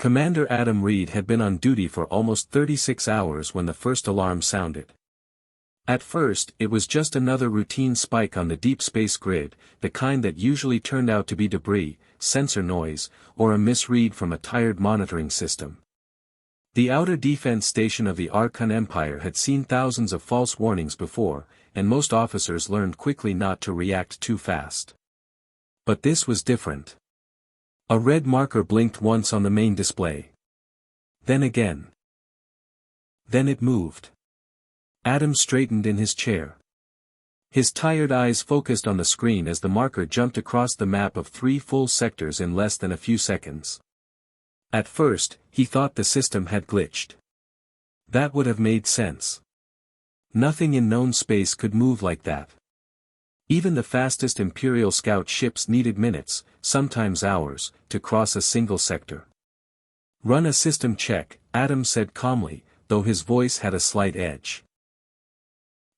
Commander Adam Reed had been on duty for almost 36 hours when the first alarm sounded. At first, it was just another routine spike on the deep space grid, the kind that usually turned out to be debris, sensor noise, or a misread from a tired monitoring system. The outer defense station of the Archon Empire had seen thousands of false warnings before, and most officers learned quickly not to react too fast. But this was different. A red marker blinked once on the main display. Then again. Then it moved. Adam straightened in his chair. His tired eyes focused on the screen as the marker jumped across the map of 3 full sectors in less than a few seconds. At first, he thought the system had glitched. That would have made sense. Nothing in known space could move like that. Even the fastest Imperial scout ships needed minutes, sometimes hours, to cross a single sector. "Run a system check," Adam said calmly, though his voice had a slight edge.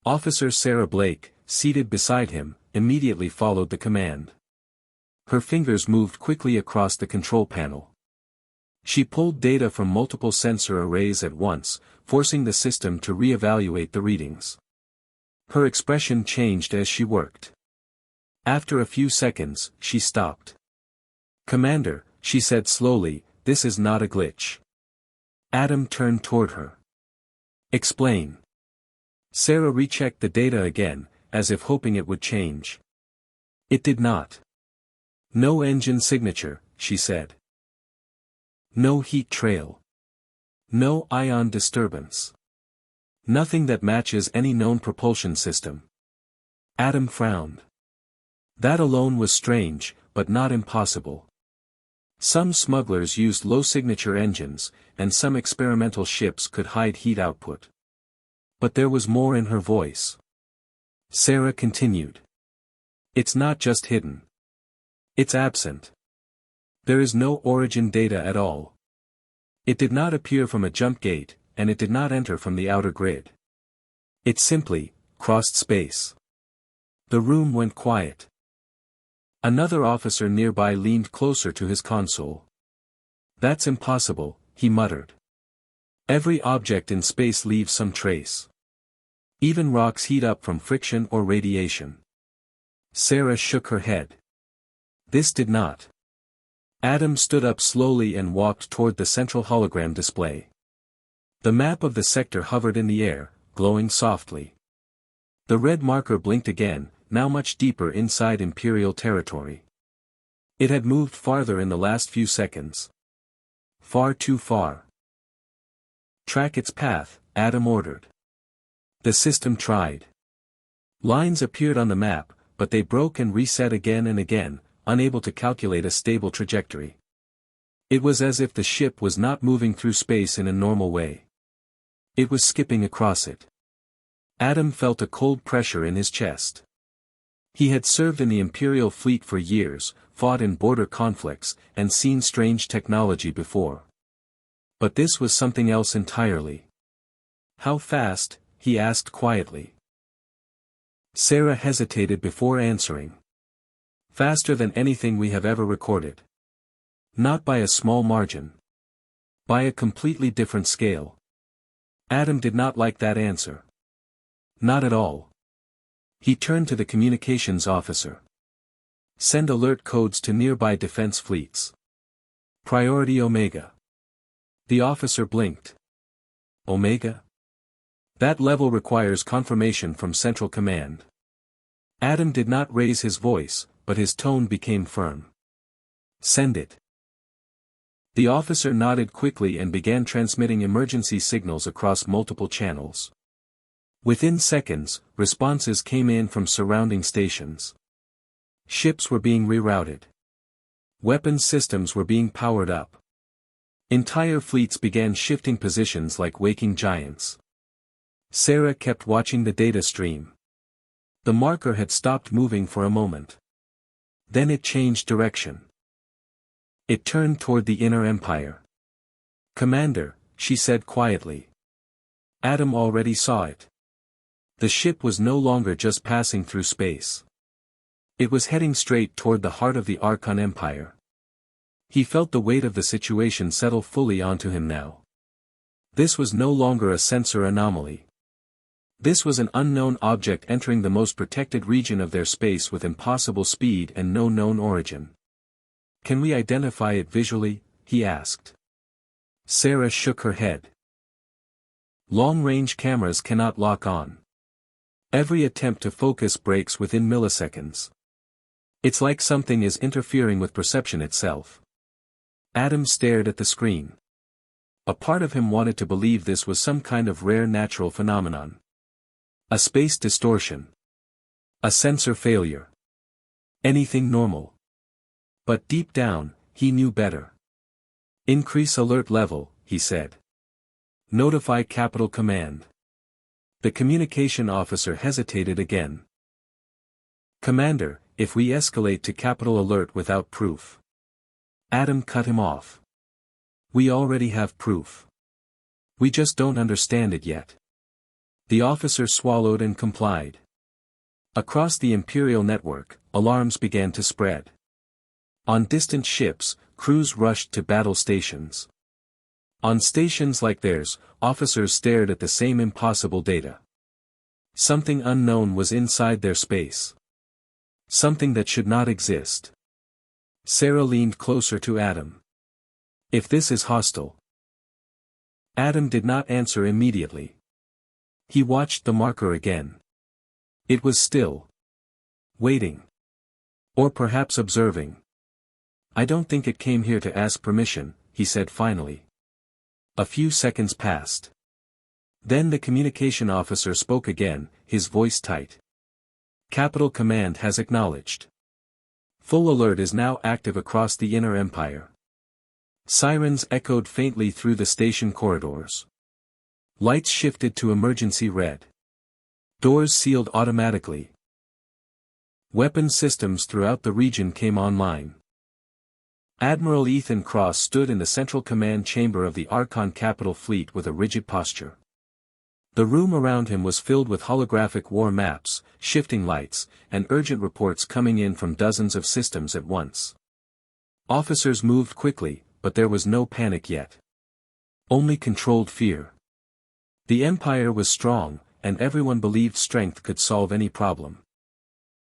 Officer Sarah Blake, seated beside him, immediately followed the command. Her fingers moved quickly across the control panel. She pulled data from multiple sensor arrays at once, forcing the system to re-evaluate the readings. Her expression changed as she worked. After a few seconds, she stopped. "Commander," she said slowly, "this is not a glitch." Adam turned toward her. "Explain." Sarah rechecked the data again, as if hoping it would change. It did not. "No engine signature," she said. "No heat trail. No ion disturbance. Nothing that matches any known propulsion system." Adam frowned. That alone was strange, but not impossible. Some smugglers used low-signature engines, and some experimental ships could hide heat output. But there was more in her voice. Sarah continued. "It's not just hidden. It's absent. There is no origin data at all. It did not appear from a jump gate, and it did not enter from the outer grid. It simply crossed space." The room went quiet. Another officer nearby leaned closer to his console. "That's impossible," he muttered. "Every object in space leaves some trace. Even rocks heat up from friction or radiation." Sarah shook her head. "This did not." Adam stood up slowly and walked toward the central hologram display. The map of the sector hovered in the air, glowing softly. The red marker blinked again, now much deeper inside Imperial territory. It had moved farther in the last few seconds. Far too far. "Track its path," Adam ordered. The system tried. Lines appeared on the map, but they broke and reset again and again, unable to calculate a stable trajectory. It was as if the ship was not moving through space in a normal way. It was skipping across it. Adam felt a cold pressure in his chest. He had served in the Imperial fleet for years, fought in border conflicts, and seen strange technology before. But this was something else entirely. "How fast?" he asked quietly. Sarah hesitated before answering. "Faster than anything we have ever recorded. Not by a small margin. By a completely different scale." Adam did not like that answer. Not at all. He turned to the communications officer. "Send alert codes to nearby defense fleets. Priority Omega." The officer blinked. "Omega? That level requires confirmation from Central Command." Adam did not raise his voice, but his tone became firm. "Send it." The officer nodded quickly and began transmitting emergency signals across multiple channels. Within seconds, responses came in from surrounding stations. Ships were being rerouted. Weapons systems were being powered up. Entire fleets began shifting positions like waking giants. Sarah kept watching the data stream. The marker had stopped moving for a moment. Then it changed direction. It turned toward the inner empire. "Commander," she said quietly. Adam already saw it. The ship was no longer just passing through space. It was heading straight toward the heart of the Archon Empire. He felt the weight of the situation settle fully onto him now. This was no longer a sensor anomaly. This was an unknown object entering the most protected region of their space with impossible speed and no known origin. "Can we identify it visually?" he asked. Sarah shook her head. "Long-range cameras cannot lock on. Every attempt to focus breaks within milliseconds. It's like something is interfering with perception itself." Adam stared at the screen. A part of him wanted to believe this was some kind of rare natural phenomenon. A space distortion. A sensor failure. Anything normal. But deep down, he knew better. "Increase alert level," he said. "Notify Capital Command." The communication officer hesitated again. "Commander, if we escalate to Capital Alert without proof." Adam cut him off. "We already have proof. We just don't understand it yet." The officer swallowed and complied. Across the Imperial network, alarms began to spread. On distant ships, crews rushed to battle stations. On stations like theirs, officers stared at the same impossible data. Something unknown was inside their space. Something that should not exist. Sarah leaned closer to Adam. "If this is hostile." Adam did not answer immediately. He watched the marker again. It was still. Waiting. Or perhaps observing. "I don't think it came here to ask permission," he said finally. A few seconds passed. Then the communication officer spoke again, his voice tight. "Capital Command has acknowledged. Full alert is now active across the Inner Empire." Sirens echoed faintly through the station corridors. Lights shifted to emergency red. Doors sealed automatically. Weapon systems throughout the region came online. Admiral Ethan Cross stood in the central command chamber of the Archon capital fleet with a rigid posture. The room around him was filled with holographic war maps, shifting lights, and urgent reports coming in from dozens of systems at once. Officers moved quickly, but there was no panic yet. Only controlled fear. The Empire was strong, and everyone believed strength could solve any problem.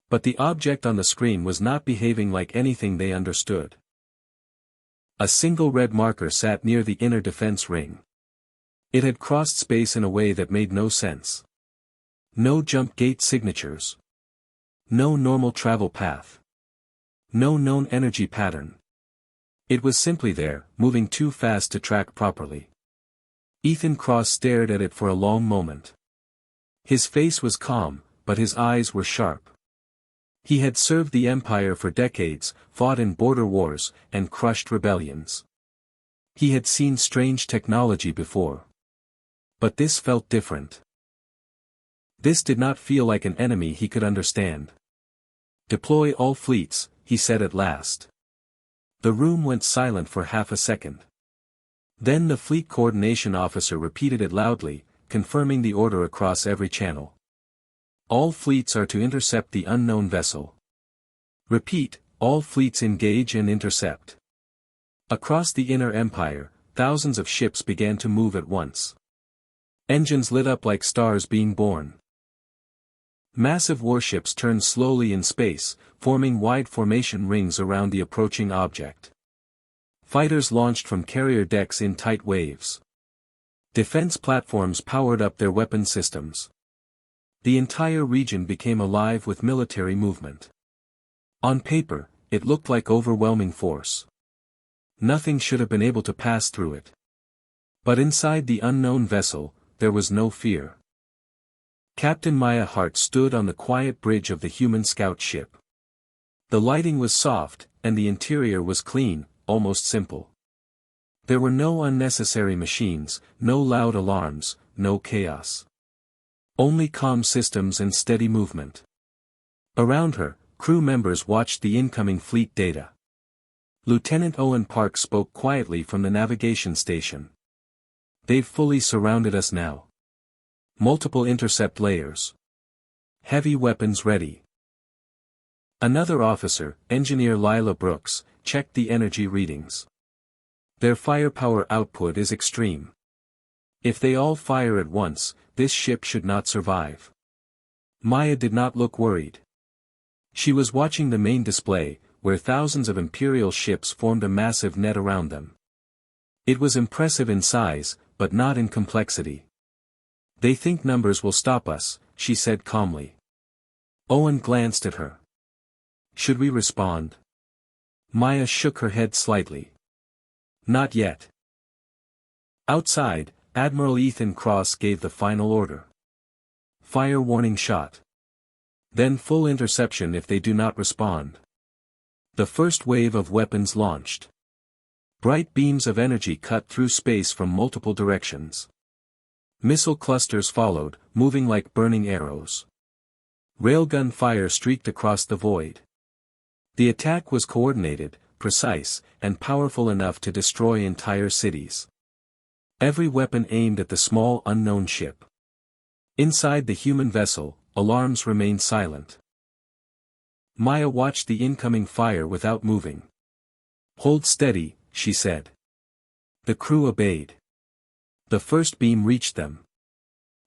But the object on the screen was not behaving like anything they understood. A single red marker sat near the inner defense ring. It had crossed space in a way that made no sense. No jump gate signatures. No normal travel path. No known energy pattern. It was simply there, moving too fast to track properly. Ethan Cross stared at it for a long moment. His face was calm, but his eyes were sharp. He had served the Empire for decades, fought in border wars, and crushed rebellions. He had seen strange technology before. But this felt different. This did not feel like an enemy he could understand. "Deploy all fleets," he said at last. The room went silent for half a second. Then the fleet coordination officer repeated it loudly, confirming the order across every channel. "All fleets are to intercept the unknown vessel." Repeat, "All fleets engage and intercept." Across the Inner Empire, thousands of ships began to move at once. Engines lit up like stars being born. Massive warships turned slowly in space, forming wide formation rings around the approaching object. Fighters launched from carrier decks in tight waves. Defense platforms powered up their weapon systems. The entire region became alive with military movement. On paper, it looked like overwhelming force. Nothing should have been able to pass through it. But inside the unknown vessel, there was no fear. Captain Maya Hart stood on the quiet bridge of the human scout ship. The lighting was soft, and the interior was clean, almost simple. There were no unnecessary machines, no loud alarms, no chaos. Only calm systems and steady movement. Around her, crew members watched the incoming fleet data. Lieutenant Owen Park spoke quietly from the navigation station. "They've fully surrounded us now. Multiple intercept layers. Heavy weapons ready." Another officer, Engineer Lila Brooks, checked the energy readings. Their firepower output is extreme. If they all fire at once, this ship should not survive. Maya did not look worried. She was watching the main display, where thousands of Imperial ships formed a massive net around them. It was impressive in size, but not in complexity. "They think numbers will stop us," she said calmly. Owen glanced at her. "Should we respond?" Maya shook her head slightly. "Not yet." Outside, Admiral Ethan Cross gave the final order. "Fire warning shot. Then full interception if they do not respond." The first wave of weapons launched. Bright beams of energy cut through space from multiple directions. Missile clusters followed, moving like burning arrows. Railgun fire streaked across the void. The attack was coordinated, precise, and powerful enough to destroy entire cities. Every weapon aimed at the small unknown ship. Inside the human vessel, alarms remained silent. Maya watched the incoming fire without moving. "Hold steady," she said. The crew obeyed. The first beam reached them.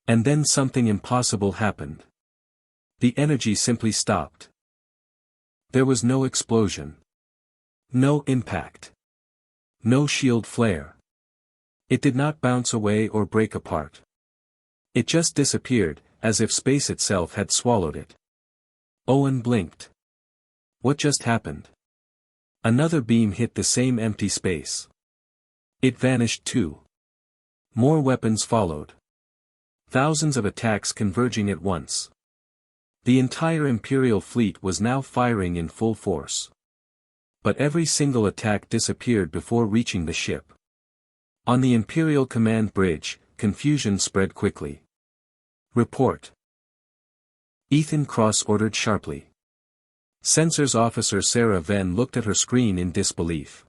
And then something impossible happened. The energy simply stopped. There was no explosion. No impact. No shield flare. It did not bounce away or break apart. It just disappeared, as if space itself had swallowed it. Owen blinked. What just happened? Another beam hit the same empty space. It vanished too. More weapons followed. Thousands of attacks converging at once. The entire Imperial fleet was now firing in full force. But every single attack disappeared before reaching the ship. On the Imperial command bridge, confusion spread quickly. "Report." Ethan Cross ordered sharply. Sensors Officer Sarah Venn looked at her screen in disbelief.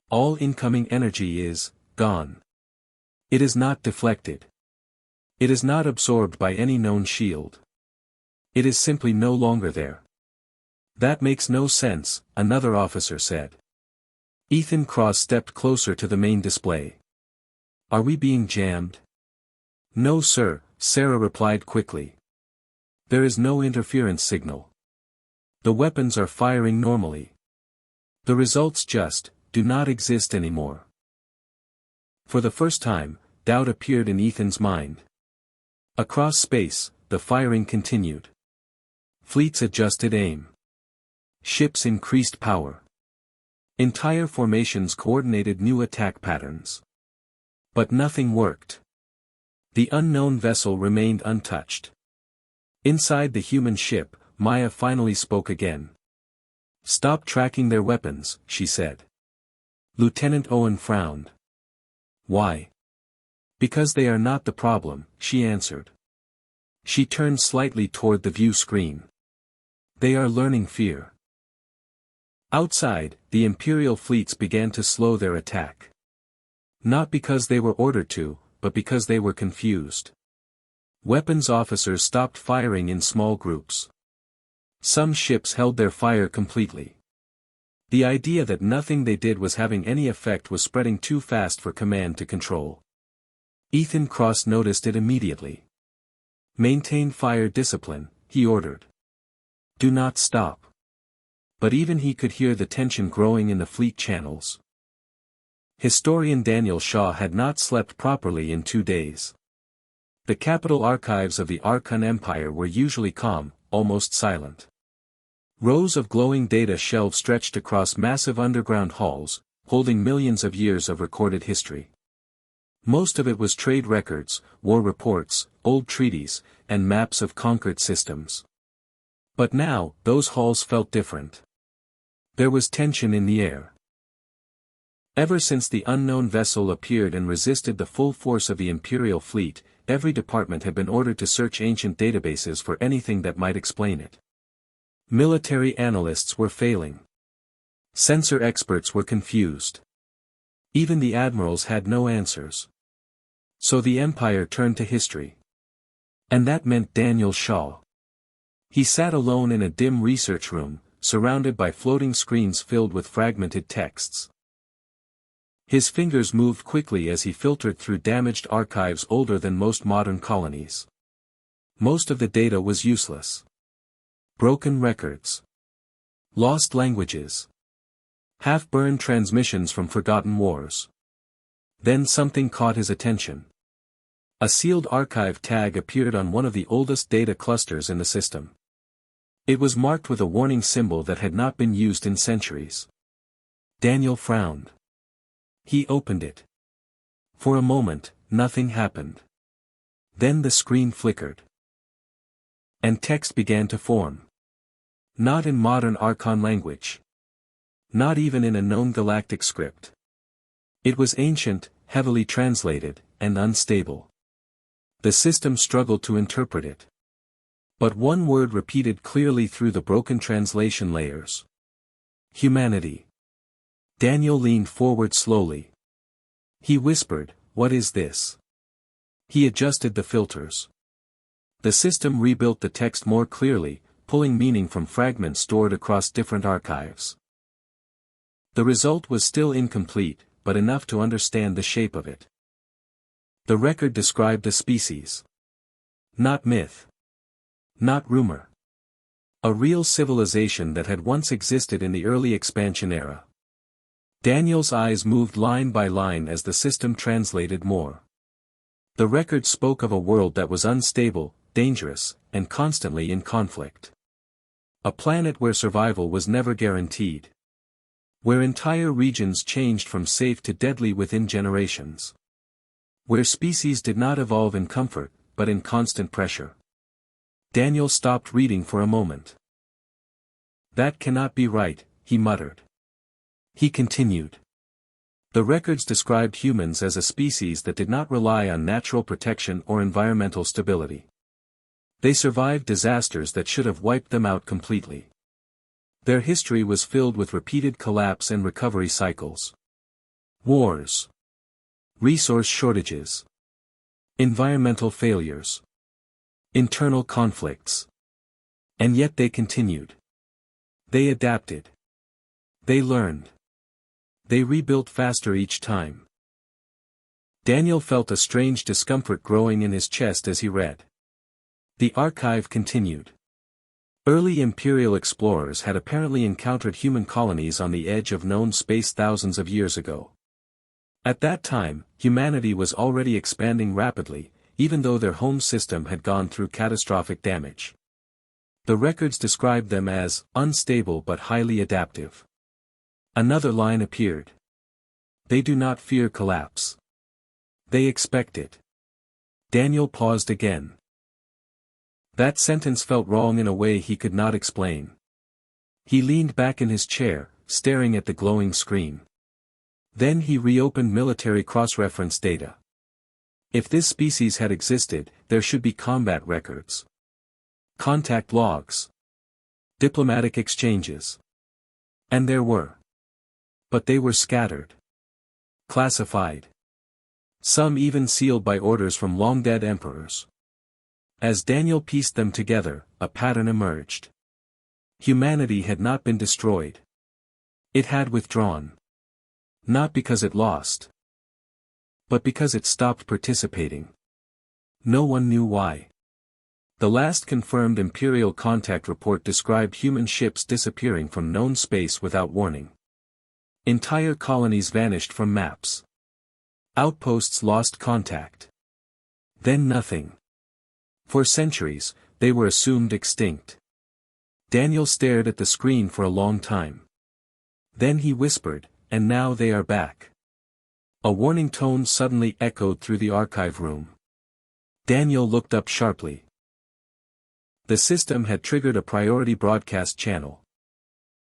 "All incoming energy is gone. It is not deflected. It is not absorbed by any known shield. It is simply no longer there." "That makes no sense," another officer said. Ethan Cross stepped closer to the main display. "Are we being jammed?" "No sir," Sarah replied quickly. "There is no interference signal. The weapons are firing normally. The results just do not exist anymore." For the first time, doubt appeared in Ethan's mind. Across space, the firing continued. Fleets adjusted aim. Ships increased power. Entire formations coordinated new attack patterns. But nothing worked. The unknown vessel remained untouched. Inside the human ship, Maya finally spoke again. "Stop tracking their weapons," she said. Lieutenant Owen frowned. "Why?" "Because they are not the problem," she answered. She turned slightly toward the view screen. "They are learning fear." Outside, the Imperial fleets began to slow their attack. Not because they were ordered to, but because they were confused. Weapons officers stopped firing in small groups. Some ships held their fire completely. The idea that nothing they did was having any effect was spreading too fast for command to control. Ethan Cross noticed it immediately. "Maintain fire discipline," he ordered. "Do not stop." But even he could hear the tension growing in the fleet channels. Historian Daniel Shaw had not slept properly in 2 days. The capital archives of the Archon Empire were usually calm, almost silent. Rows of glowing data shelves stretched across massive underground halls, holding millions of years of recorded history. Most of it was trade records, war reports, old treaties, and maps of conquered systems. But now, those halls felt different. There was tension in the air. Ever since the unknown vessel appeared and resisted the full force of the Imperial fleet, every department had been ordered to search ancient databases for anything that might explain it. Military analysts were failing. Sensor experts were confused. Even the admirals had no answers. So the Empire turned to history. And that meant Daniel Shaw. He sat alone in a dim research room, surrounded by floating screens filled with fragmented texts. His fingers moved quickly as he filtered through damaged archives older than most modern colonies. Most of the data was useless. Broken records. Lost languages. Half-burned transmissions from forgotten wars. Then something caught his attention. A sealed archive tag appeared on one of the oldest data clusters in the system. It was marked with a warning symbol that had not been used in centuries. Daniel frowned. He opened it. For a moment, nothing happened. Then the screen flickered. And text began to form. Not in modern Archon language. Not even in a known galactic script. It was ancient, heavily translated, and unstable. The system struggled to interpret it. But one word repeated clearly through the broken translation layers. Humanity. Daniel leaned forward slowly. He whispered, "What is this?" He adjusted the filters. The system rebuilt the text more clearly, pulling meaning from fragments stored across different archives. The result was still incomplete, but enough to understand the shape of it. The record described a species. Not myth. Not rumor. A real civilization that had once existed in the early expansion era. Daniel's eyes moved line by line as the system translated more. The record spoke of a world that was unstable, dangerous, and constantly in conflict. A planet where survival was never guaranteed. Where entire regions changed from safe to deadly within generations. Where species did not evolve in comfort, but in constant pressure. Daniel stopped reading for a moment. "That cannot be right," he muttered. He continued. The records described humans as a species that did not rely on natural protection or environmental stability. They survived disasters that should have wiped them out completely. Their history was filled with repeated collapse and recovery cycles. Wars. Resource shortages. Environmental failures. Internal conflicts. And yet they continued. They adapted. They learned. They rebuilt faster each time. Daniel felt a strange discomfort growing in his chest as he read. The archive continued. Early imperial explorers had apparently encountered human colonies on the edge of known space thousands of years ago. At that time, humanity was already expanding rapidly, even though their home system had gone through catastrophic damage. The records described them as unstable but highly adaptive. Another line appeared. They do not fear collapse. They expect it. Daniel paused again. That sentence felt wrong in a way he could not explain. He leaned back in his chair, staring at the glowing screen. Then he reopened military cross-reference data. If this species had existed, there should be combat records. Contact logs. Diplomatic exchanges. And there were. But they were scattered. Classified. Some even sealed by orders from long-dead emperors. As Daniel pieced them together, a pattern emerged. Humanity had not been destroyed. It had withdrawn. Not because it lost. But because it stopped participating. No one knew why. The last confirmed Imperial contact report described human ships disappearing from known space without warning. Entire colonies vanished from maps. Outposts lost contact. Then nothing. For centuries, they were assumed extinct. Daniel stared at the screen for a long time. Then he whispered, "And now they are back." A warning tone suddenly echoed through the archive room. Daniel looked up sharply. The system had triggered a priority broadcast channel.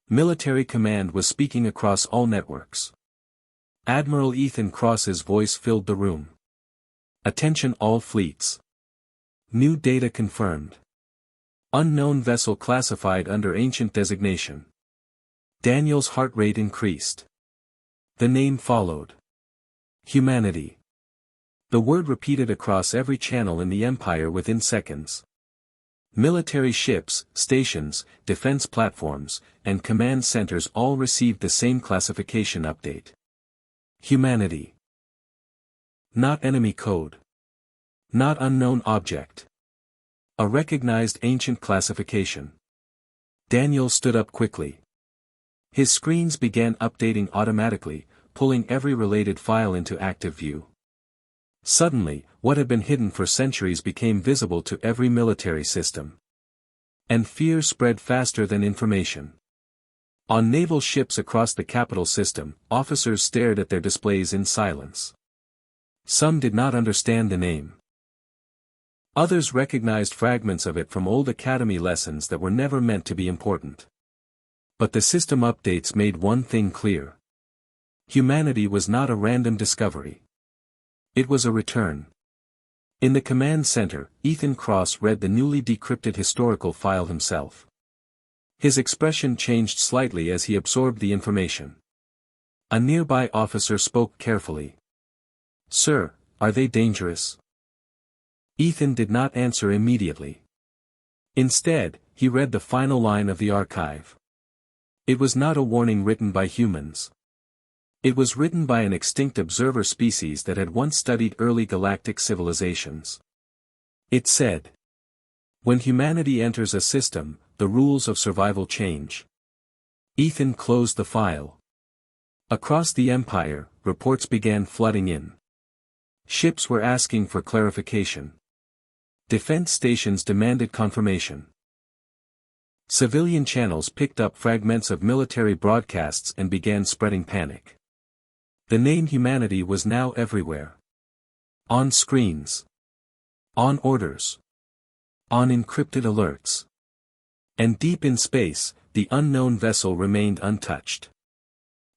Military command was speaking across all networks. Admiral Ethan Cross's voice filled the room. "Attention all fleets. New data confirmed. Unknown vessel classified under ancient designation." Daniel's heart rate increased. The name followed. Humanity. The word repeated across every channel in the Empire within seconds. Military ships, stations, defense platforms, and command centers all received the same classification update. Humanity. Not enemy code. Not unknown object. A recognized ancient classification. Daniel stood up quickly. His screens began updating automatically, pulling every related file into active view. Suddenly, what had been hidden for centuries became visible to every military system. And fear spread faster than information. On naval ships across the capital system, officers stared at their displays in silence. Some did not understand the name. Others recognized fragments of it from old academy lessons that were never meant to be important. But the system updates made one thing clear. Humanity was not a random discovery. It was a return. In the command center, Ethan Cross read the newly decrypted historical file himself. His expression changed slightly as he absorbed the information. A nearby officer spoke carefully. "Sir, are they dangerous?" Ethan did not answer immediately. Instead, he read the final line of the archive. It was not a warning written by humans. It was written by an extinct observer species that had once studied early galactic civilizations. It said, "When humanity enters a system, the rules of survival change." Ethan closed the file. Across the Empire, reports began flooding in. Ships were asking for clarification. Defense stations demanded confirmation. Civilian channels picked up fragments of military broadcasts and began spreading panic. The name humanity was now everywhere. On screens. On orders. On encrypted alerts. And deep in space, the unknown vessel remained untouched.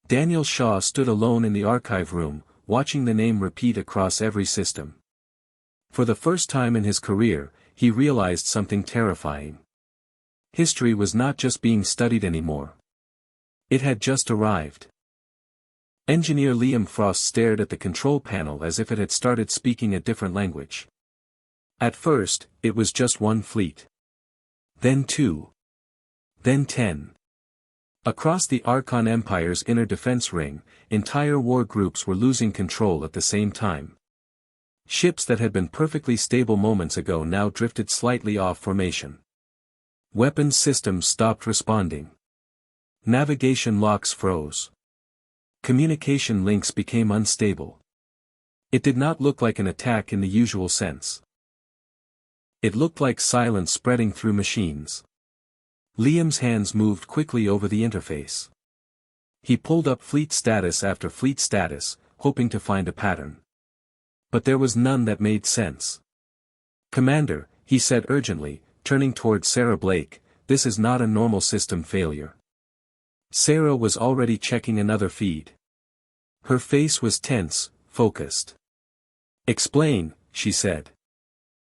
Daniel Shaw stood alone in the archive room, watching the name repeat across every system. For the first time in his career, he realized something terrifying. History was not just being studied anymore. It had just arrived. Engineer Liam Frost stared at the control panel as if it had started speaking a different language. At first, it was just one fleet. Then 2. Then 10. Across the Archon Empire's inner defense ring, entire war groups were losing control at the same time. Ships that had been perfectly stable moments ago now drifted slightly off formation. Weapons systems stopped responding. Navigation locks froze. Communication links became unstable. It did not look like an attack in the usual sense. It looked like silence spreading through machines. Liam's hands moved quickly over the interface. He pulled up fleet status after fleet status, hoping to find a pattern. But there was none that made sense. "Commander," he said urgently, turning toward Sarah Blake, "this is not a normal system failure." Sarah was already checking another feed. Her face was tense, focused. "Explain," she said.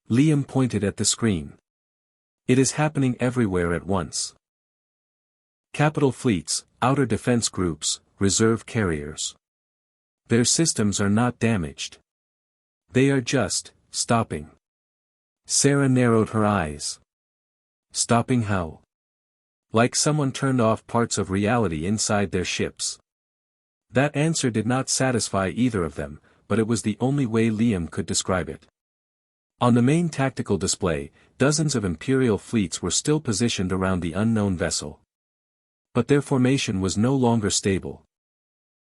Liam pointed at the screen. "It is happening everywhere at once. Capital fleets, outer defense groups, reserve carriers. Their systems are not damaged. They are just stopping." Sarah narrowed her eyes. "Stopping how?" "Like someone turned off parts of reality inside their ships." That answer did not satisfy either of them, but it was the only way Liam could describe it. On the main tactical display, dozens of Imperial fleets were still positioned around the unknown vessel. But their formation was no longer stable.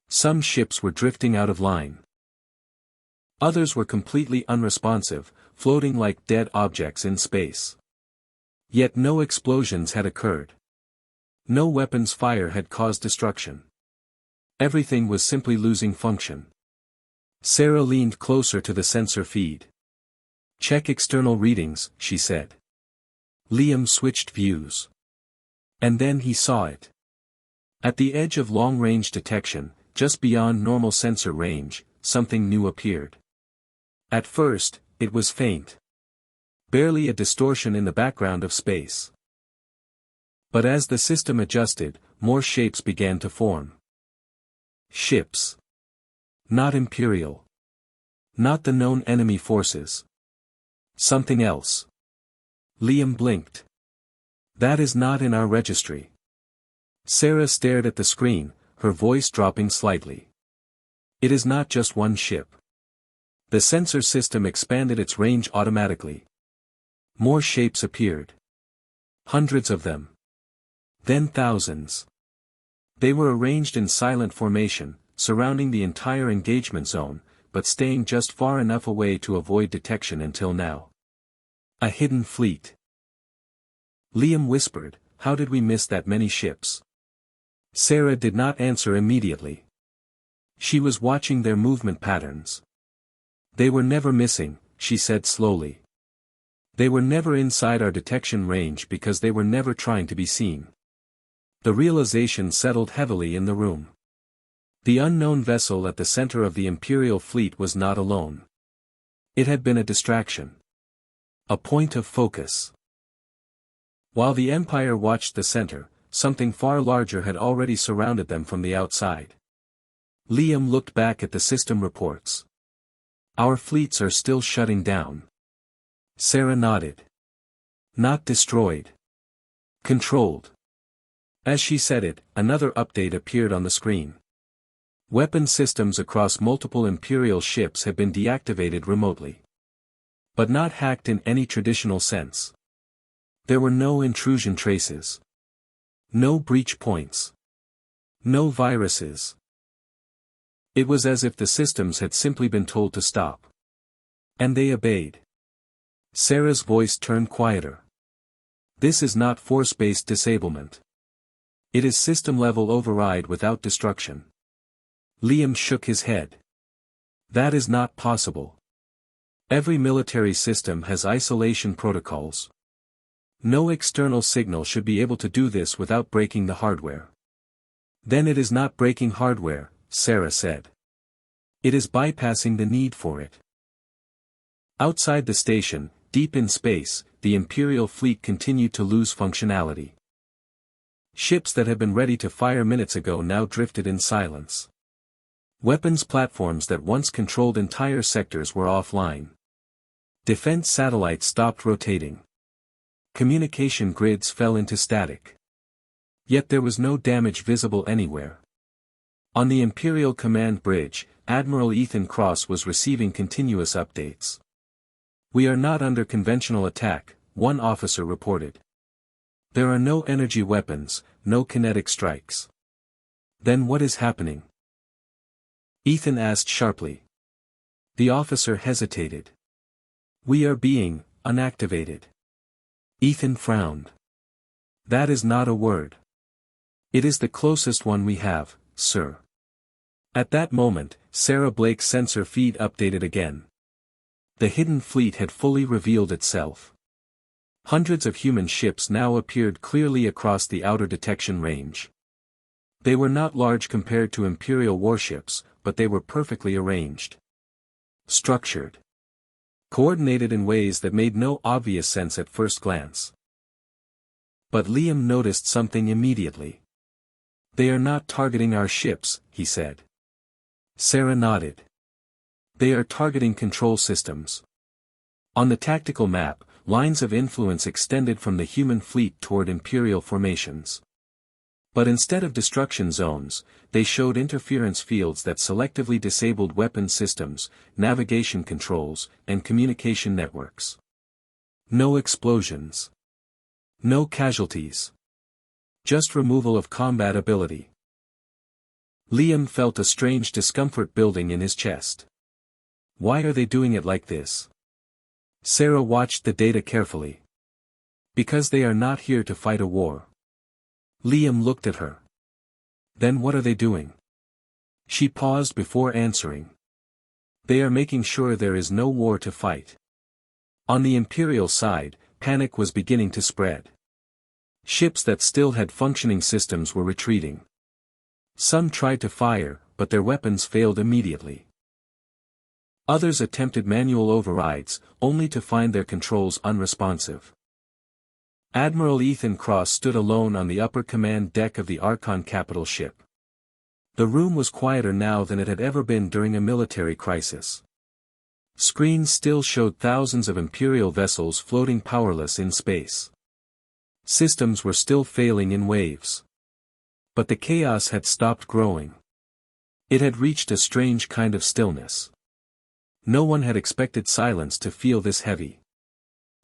Some ships were drifting out of line. Others were completely unresponsive, floating like dead objects in space. Yet no explosions had occurred. No weapons fire had caused destruction. Everything was simply losing function. Sarah leaned closer to the sensor feed. "Check external readings," she said. Liam switched views. And then he saw it. At the edge of long-range detection, just beyond normal sensor range, something new appeared. At first, it was faint. Barely a distortion in the background of space. But as the system adjusted, more shapes began to form. Ships. Not Imperial. Not the known enemy forces. Something else. Liam blinked. That is not in our registry. Sarah stared at the screen, her voice dropping slightly. It is not just one ship. The sensor system expanded its range automatically. More shapes appeared. Hundreds of them. Then thousands. They were arranged in silent formation, surrounding the entire engagement zone, but staying just far enough away to avoid detection until now. A hidden fleet. Liam whispered, "How did we miss that many ships?" Sarah did not answer immediately. She was watching their movement patterns. They were never missing, she said slowly. They were never inside our detection range because they were never trying to be seen. The realization settled heavily in the room. The unknown vessel at the center of the Imperial fleet was not alone. It had been a distraction. A point of focus. While the Empire watched the center, something far larger had already surrounded them from the outside. Liam looked back at the system reports. Our fleets are still shutting down. Sarah nodded. Not destroyed. Controlled. As she said it, another update appeared on the screen. Weapon systems across multiple Imperial ships had been deactivated remotely. But not hacked in any traditional sense. There were no intrusion traces. No breach points. No viruses. It was as if the systems had simply been told to stop. And they obeyed. Sarah's voice turned quieter. This is not force-based disablement. It is system-level override without destruction. Liam shook his head. That is not possible. Every military system has isolation protocols. No external signal should be able to do this without breaking the hardware. Then it is not breaking hardware, Sarah said. It is bypassing the need for it. Outside the station, deep in space, the Imperial fleet continued to lose functionality. Ships that had been ready to fire minutes ago now drifted in silence. Weapons platforms that once controlled entire sectors were offline. Defense satellites stopped rotating. Communication grids fell into static. Yet there was no damage visible anywhere. On the Imperial Command Bridge, Admiral Ethan Cross was receiving continuous updates. We are not under conventional attack, one officer reported. There are no energy weapons, no kinetic strikes. Then what is happening? Ethan asked sharply. The officer hesitated. We are being unactivated. Ethan frowned. That is not a word. It is the closest one we have, sir. At that moment, Sarah Blake's sensor feed updated again. The hidden fleet had fully revealed itself. Hundreds of human ships now appeared clearly across the outer detection range. They were not large compared to Imperial warships, but they were perfectly arranged. Structured. Coordinated in ways that made no obvious sense at first glance. But Liam noticed something immediately. They are not targeting our ships, he said. Sarah nodded. They are targeting control systems. On the tactical map, lines of influence extended from the human fleet toward Imperial formations. But instead of destruction zones, they showed interference fields that selectively disabled weapon systems, navigation controls, and communication networks. No explosions. No casualties. Just removal of combat ability. Liam felt a strange discomfort building in his chest. Why are they doing it like this? Sarah watched the data carefully. Because they are not here to fight a war. Liam looked at her. Then what are they doing? She paused before answering. They are making sure there is no war to fight. On the Imperial side, panic was beginning to spread. Ships that still had functioning systems were retreating. Some tried to fire, but their weapons failed immediately. Others attempted manual overrides, only to find their controls unresponsive. Admiral Ethan Cross stood alone on the upper command deck of the Archon capital ship. The room was quieter now than it had ever been during a military crisis. Screens still showed thousands of imperial vessels floating powerless in space. Systems were still failing in waves. But the chaos had stopped growing. It had reached a strange kind of stillness. No one had expected silence to feel this heavy.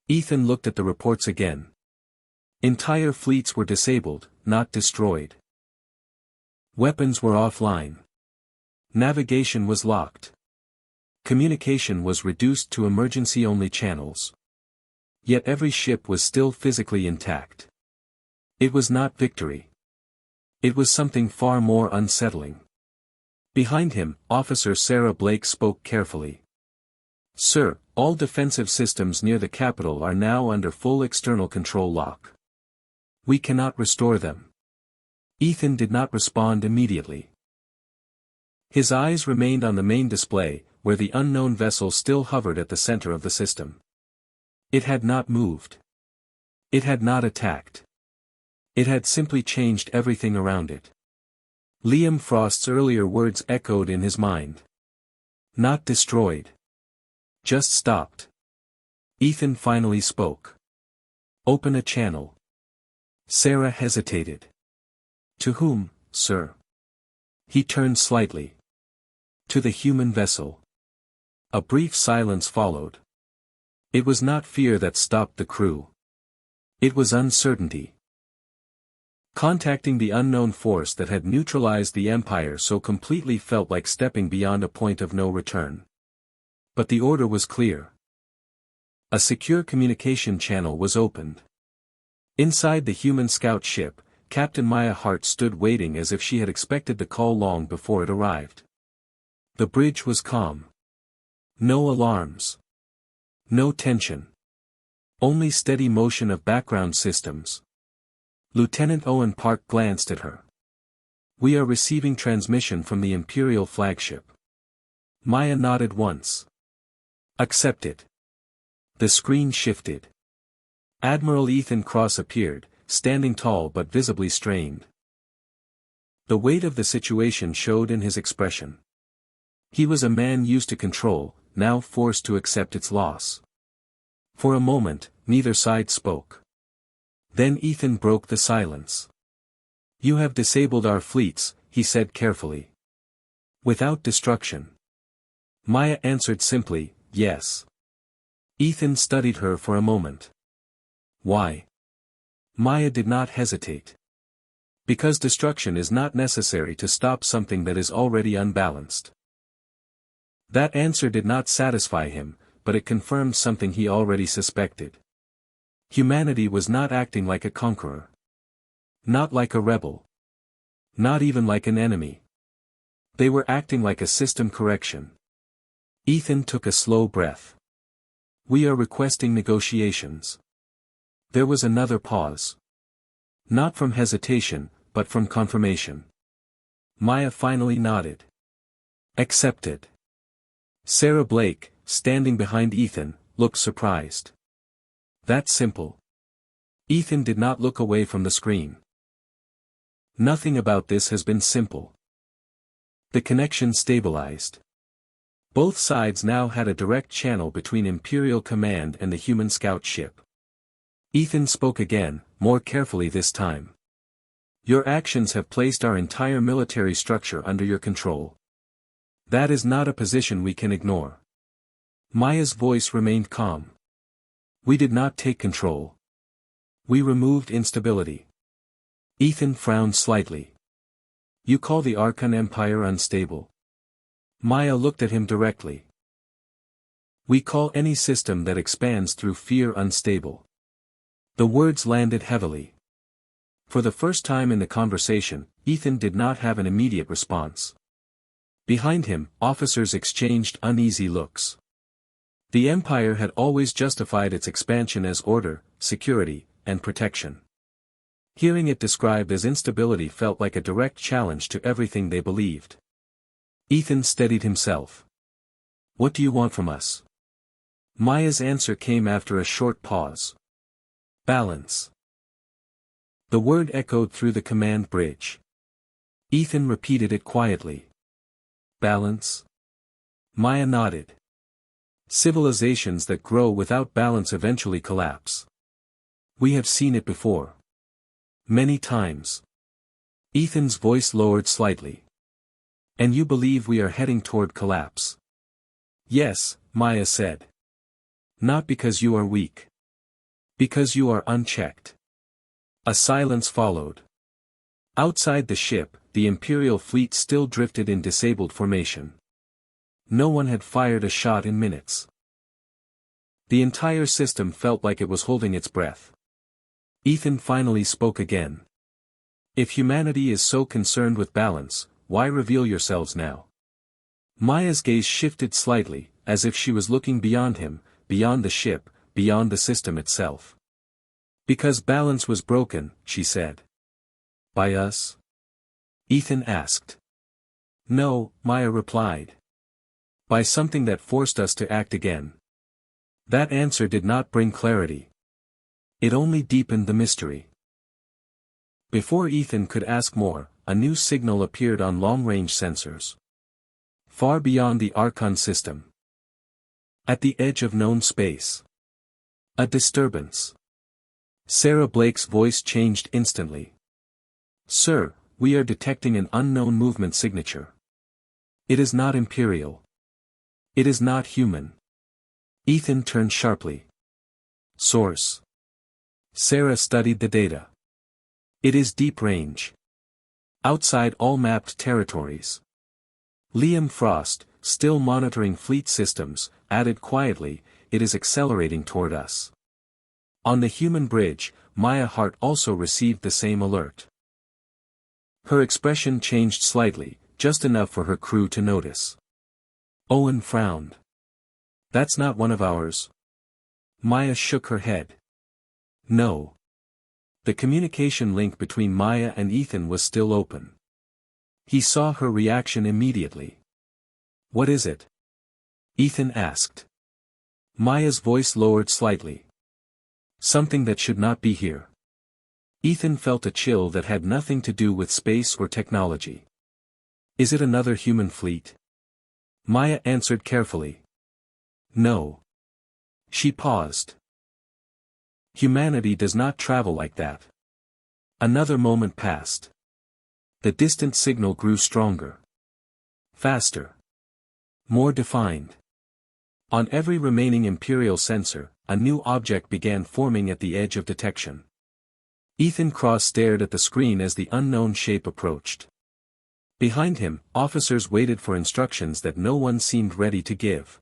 Ethan looked at the reports again. Entire fleets were disabled, not destroyed. Weapons were offline. Navigation was locked. Communication was reduced to emergency-only channels. Yet every ship was still physically intact. It was not victory. It was something far more unsettling. Behind him, Officer Sarah Blake spoke carefully. "Sir, all defensive systems near the capital are now under full external control lock. We cannot restore them." Ethan did not respond immediately. His eyes remained on the main display, where the unknown vessel still hovered at the center of the system. It had not moved. It had not attacked. It had simply changed everything around it. Liam Frost's earlier words echoed in his mind. Not destroyed. Just stopped. Ethan finally spoke. "Open a channel." Sarah hesitated. "To whom, sir?" He turned slightly. "To the human vessel." A brief silence followed. It was not fear that stopped the crew. It was uncertainty. Contacting the unknown force that had neutralized the Empire so completely felt like stepping beyond a point of no return. But the order was clear. A secure communication channel was opened. Inside the human scout ship, Captain Maya Hart stood waiting as if she had expected the call long before it arrived. The bridge was calm. No alarms. No tension. Only steady motion of background systems. Lieutenant Owen Park glanced at her. "We are receiving transmission from the Imperial flagship." Maya nodded once. "Accept it." The screen shifted. Admiral Ethan Cross appeared, standing tall but visibly strained. The weight of the situation showed in his expression. He was a man used to control, now forced to accept its loss. For a moment, neither side spoke. Then Ethan broke the silence. "You have disabled our fleets," he said carefully. "Without destruction." Maya answered simply, "Yes." Ethan studied her for a moment. "Why?" Maya did not hesitate. "Because destruction is not necessary to stop something that is already unbalanced." That answer did not satisfy him, but it confirmed something he already suspected. Humanity was not acting like a conqueror. Not like a rebel. Not even like an enemy. They were acting like a system correction. Ethan took a slow breath. "We are requesting negotiations." There was another pause. Not from hesitation, but from confirmation. Maya finally nodded. "Accepted." Sarah Blake, standing behind Ethan, looked surprised. "That simple?" Ethan did not look away from the screen. "Nothing about this has been simple." The connection stabilized. Both sides now had a direct channel between Imperial Command and the human scout ship. Ethan spoke again, more carefully this time. "Your actions have placed our entire military structure under your control. That is not a position we can ignore." Maya's voice remained calm. "We did not take control. We removed instability." Ethan frowned slightly. "You call the Archon Empire unstable?" Maya looked at him directly. "We call any system that expands through fear unstable." The words landed heavily. For the first time in the conversation, Ethan did not have an immediate response. Behind him, officers exchanged uneasy looks. The Empire had always justified its expansion as order, security, and protection. Hearing it described as instability felt like a direct challenge to everything they believed. Ethan steadied himself. "What do you want from us?" Maya's answer came after a short pause. "Balance." The word echoed through the command bridge. Ethan repeated it quietly. "Balance?" Maya nodded. Civilizations that grow without balance eventually collapse. We have seen it before. Many times. Ethan's voice lowered slightly. And you believe we are heading toward collapse? Yes, Maya said. Not because you are weak. Because you are unchecked. A silence followed. Outside the ship, the Imperial fleet still drifted in disabled formation. No one had fired a shot in minutes. The entire system felt like it was holding its breath. Ethan finally spoke again. If humanity is so concerned with balance, why reveal yourselves now? Maya's gaze shifted slightly, as if she was looking beyond him, beyond the ship, beyond the system itself. Because balance was broken, she said. By us? Ethan asked. No, Maya replied. By something that forced us to act again. That answer did not bring clarity. It only deepened the mystery. Before Ethan could ask more, a new signal appeared on long-range sensors. Far beyond the Archon system. At the edge of known space. A disturbance. Sarah Blake's voice changed instantly. Sir, we are detecting an unknown movement signature. It is not imperial. It is not human. Ethan turned sharply. Source. Sarah studied the data. It is deep range. Outside all mapped territories. Liam Frost, still monitoring fleet systems, added quietly, it is accelerating toward us. On the human bridge, Maya Hart also received the same alert. Her expression changed slightly, just enough for her crew to notice. Owen frowned. That's not one of ours. Maya shook her head. No. The communication link between Maya and Ethan was still open. He saw her reaction immediately. What is it? Ethan asked. Maya's voice lowered slightly. Something that should not be here. Ethan felt a chill that had nothing to do with space or technology. Is it another human fleet? Maya answered carefully. No. She paused. Humanity does not travel like that. Another moment passed. The distant signal grew stronger. Faster. More defined. On every remaining Imperial sensor, a new object began forming at the edge of detection. Ethan Cross stared at the screen as the unknown shape approached. Behind him, officers waited for instructions that no one seemed ready to give.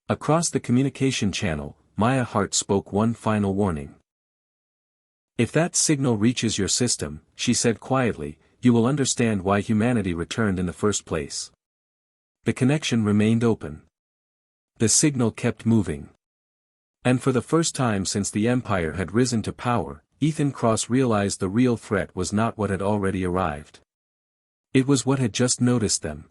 Across the communication channel, Maya Hart spoke one final warning. If that signal reaches your system, she said quietly, you will understand why humanity returned in the first place. The connection remained open. The signal kept moving. And for the first time since the Empire had risen to power, Ethan Cross realized the real threat was not what had already arrived. It was what had just noticed them.